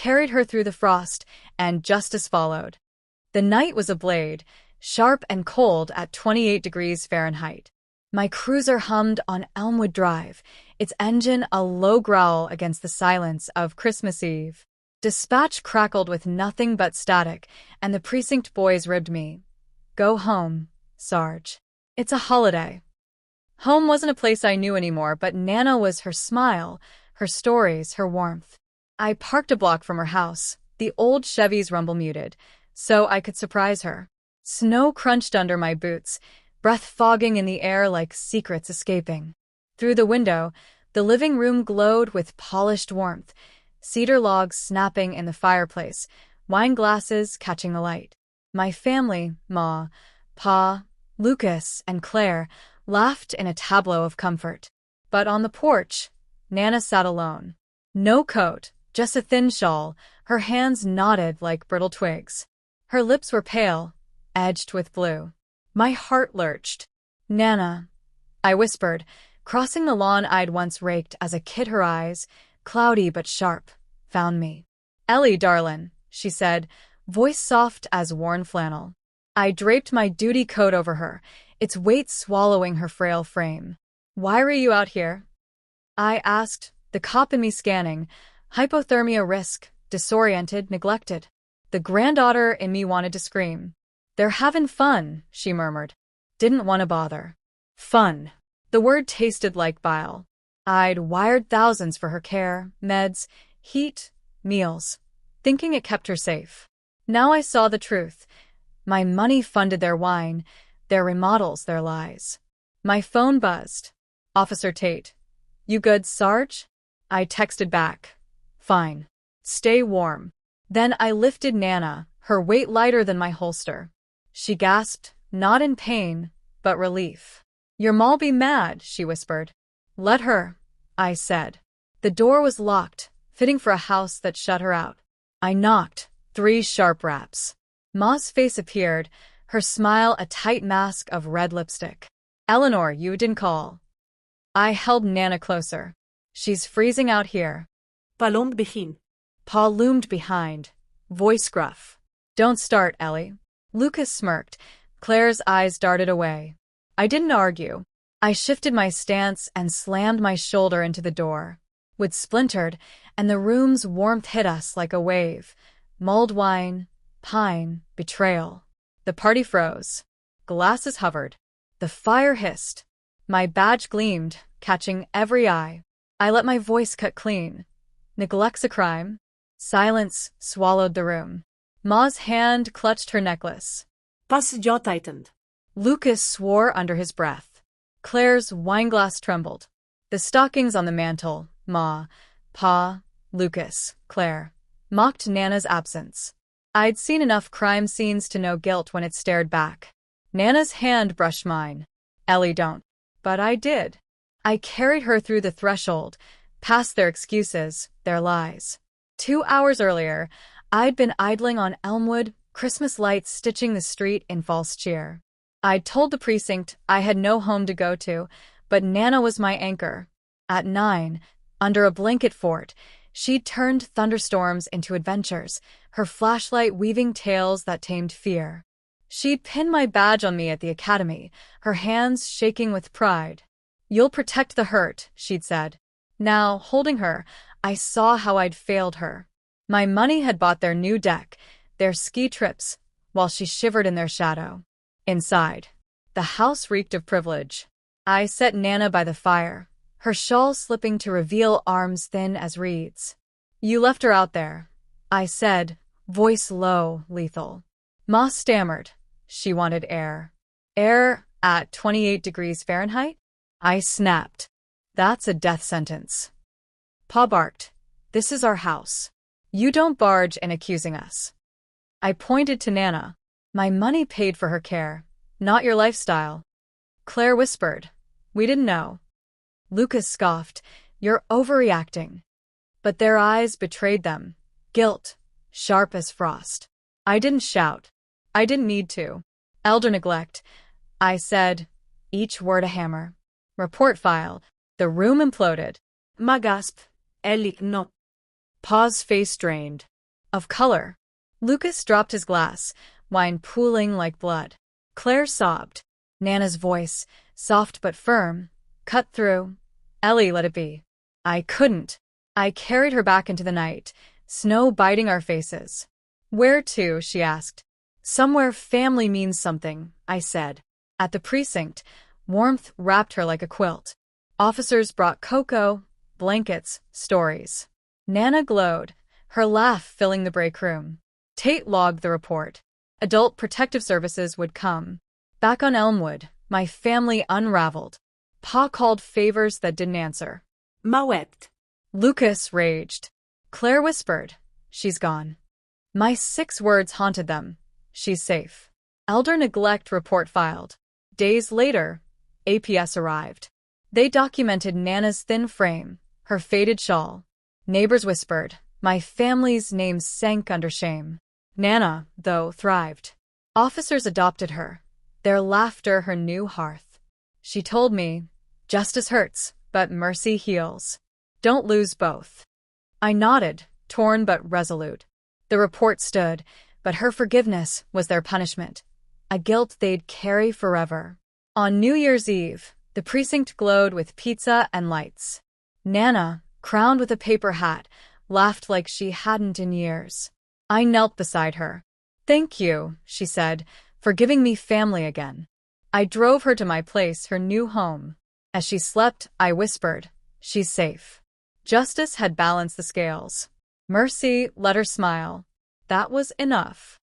carried her through the frost, and justice followed. The night was a blade, sharp and cold at 28 degrees Fahrenheit. My cruiser hummed on Elmwood Drive, its engine a low growl against the silence of Christmas Eve. Dispatch crackled with nothing but static, and the precinct boys ribbed me. Go home, Sarge. It's a holiday. Home wasn't a place I knew anymore, but Nana was her smile, her stories, her warmth. I parked a block from her house, the old Chevy's rumble muted, so I could surprise her. Snow crunched under my boots, breath fogging in the air like secrets escaping. Through the window, the living room glowed with polished warmth, cedar logs snapping in the fireplace, wine glasses catching the light. My family, Ma, Pa, Lucas, and Claire, laughed in a tableau of comfort. But on the porch, Nana sat alone. No coat, just a thin shawl, her hands knotted like brittle twigs. Her lips were pale, edged with blue. My heart lurched. Nana, I whispered, crossing the lawn I'd once raked as a kid. Her eyes, cloudy but sharp, found me. Ellie, darlin', she said, voice soft as worn flannel. I draped my duty coat over her, its weight swallowing her frail frame. Why were you out here? I asked, the cop in me scanning. Hypothermia risk, disoriented, neglected. The granddaughter in me wanted to scream. They're having fun, she murmured. Didn't want to bother. Fun. The word tasted like bile. I'd wired thousands for her care, meds, heat, meals, thinking it kept her safe. Now I saw the truth. My money funded their wine, their remodels, their lies. My phone buzzed. Officer Tate. You good, Sarge? I texted back. Fine. Stay warm. Then I lifted Nana, her weight lighter than my holster. She gasped, not in pain, but relief. Your ma'll be mad, she whispered. Let her, I said. The door was locked, fitting for a house that shut her out. I knocked, 3 sharp raps. Ma's face appeared, her smile a tight mask of red lipstick. Eleanor, you didn't call. I held Nana closer. She's freezing out here. Pa loomed begin. Pa loomed behind, voice gruff. Don't start, Ellie. Lucas smirked. Claire's eyes darted away. I didn't argue. I shifted my stance and slammed my shoulder into the door. Wood splintered, and the room's warmth hit us like a wave. Mulled wine, pine, betrayal. The party froze. Glasses hovered. The fire hissed. My badge gleamed, catching every eye. I let my voice cut clean. Neglect's a crime. Silence swallowed the room. Ma's hand clutched her necklace. Pa's jaw tightened. Lucas swore under his breath. Claire's wineglass trembled. The stockings on the mantel, Ma, Pa, Lucas, Claire, mocked Nana's absence. I'd seen enough crime scenes to know guilt when it stared back. Nana's hand brushed mine. Ellie, don't. But I did. I carried her through the threshold, past their excuses, their lies. 2 hours earlier, I'd been idling on Elmwood, Christmas lights stitching the street in false cheer. I'd told the precinct I had no home to go to, but Nana was my anchor. At 9, under a blanket fort, she'd turned thunderstorms into adventures, her flashlight weaving tales that tamed fear. She'd pinned my badge on me at the academy, her hands shaking with pride. You'll protect the hurt, she'd said. Now, holding her, I saw how I'd failed her. My money had bought their new deck, their ski trips, while she shivered in their shadow. Inside, the house reeked of privilege. I set Nana by the fire, her shawl slipping to reveal arms thin as reeds. You left her out there, I said, voice low, lethal. Ma stammered. She wanted air. Air at 28 degrees Fahrenheit? I snapped. That's a death sentence. Pa barked. This is our house. You don't barge in accusing us. I pointed to Nana. My money paid for her care, not your lifestyle. Claire whispered. We didn't know. Lucas scoffed. You're overreacting. But their eyes betrayed them. Guilt, sharp as frost. I didn't shout. I didn't need to. Elder neglect. I said, each word a hammer. Report filed. The room imploded. Ma gasped. Ellie, no. Pa's face drained. Of color. Lucas dropped his glass, wine pooling like blood. Claire sobbed. Nana's voice, soft but firm, cut through. Ellie, let it be. I couldn't. I carried her back into the night, snow biting our faces. Where to? She asked. Somewhere family means something, I said. At the precinct, warmth wrapped her like a quilt. Officers brought cocoa, blankets, stories. Nana glowed, her laugh filling the break room. Tate logged the report. Adult Protective Services would come. Back on Elmwood, my family unraveled. Pa called favors that didn't answer. Ma wept. Lucas raged. Claire whispered, she's gone. My 6 words haunted them. She's safe. Elder neglect report filed. Days later, APS arrived. They documented Nana's thin frame, her faded shawl. Neighbors whispered, my family's name sank under shame. Nana, though, thrived. Officers adopted her, their laughter her new hearth. She told me, justice hurts, but mercy heals. Don't lose both. I nodded, torn but resolute. The report stood, but her forgiveness was their punishment, a guilt they'd carry forever. On New Year's Eve, the precinct glowed with pizza and lights. Nana, crowned with a paper hat, laughed like she hadn't in years. I knelt beside her. Thank you, she said, for giving me family again. I drove her to my place, her new home. As she slept, I whispered, she's safe. Justice had balanced the scales. Mercy let her smile. That was enough.